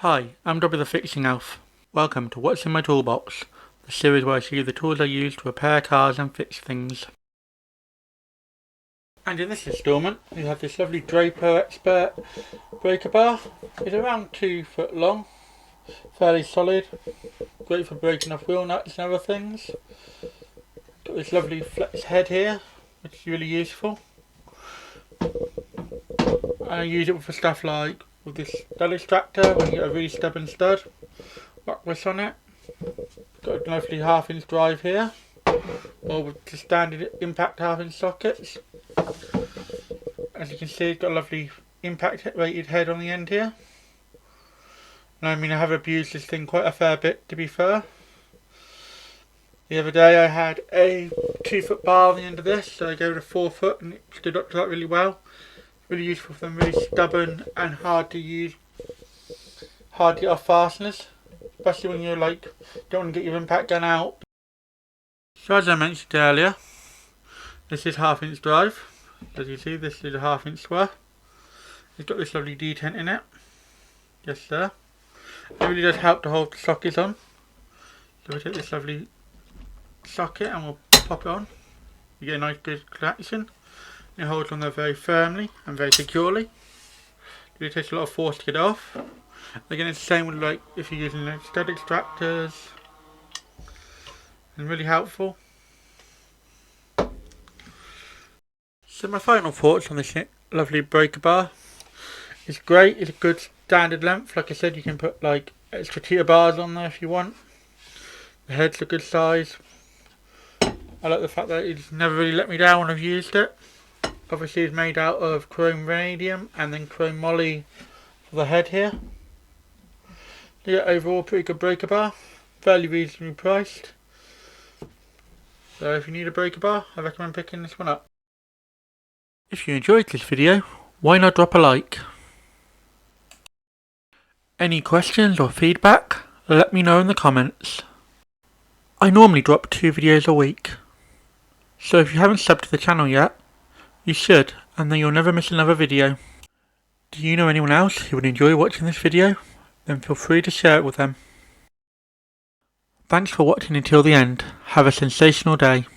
Hi, I'm Dobby the Fixing Elf. Welcome to What's in My Toolbox, the series where I show you the tools I use to repair cars and fix things. And in this instalment, we have this lovely Draper Expert breaker bar. It's around 2 foot long, fairly solid, great for breaking off wheel nuts and other things. Got this lovely flex head here, which is really useful. And I use it for stuff like with this stud extractor when you get a really stubborn stud. Whack this on it. Got a lovely 1/2 inch drive here, or with the standard impact 1/2 inch sockets. As you can see, it's got a lovely impact rated head on the end here. And I mean, I have abused this thing quite a fair bit, to be fair. The other day I had a 2 foot bar on the end of this, so I gave it a 4 foot and it stood up to that really well. Really useful for them really stubborn and hard to use, hard to get off fasteners, especially when you're like, don't want to get your impact gun out. So as I mentioned earlier, this is 1/2 inch drive. As you see, this is a 1/2 inch square. It's got this lovely detent in it, just there. It really does help to hold the sockets on. So we take this lovely socket and we'll pop it on. You get a nice good connection. It holds on there very firmly and very securely. It really takes a lot of force to get off. Again, it's the same with like if you're using like stud extractors, and really helpful. So my final thoughts on this lovely breaker bar. It's great. It's a good standard length. Like I said, you can put like extra tier bars on there if you want. The head's a good size. I like the fact that it's never really let me down when I've used it. Obviously it's made out of chrome vanadium and then chrome moly for the head here. Yeah, overall pretty good breaker bar, fairly reasonably priced. So if you need a breaker bar, I recommend picking this one up. If you enjoyed this video, why not drop a like? Any questions or feedback, let me know in the comments. I normally drop 2 videos a week, so if you haven't subbed to the channel yet, you should, and then you'll never miss another video. Do you know anyone else who would enjoy watching this video? Then feel free to share it with them. Thanks for watching until the end. Have a sensational day.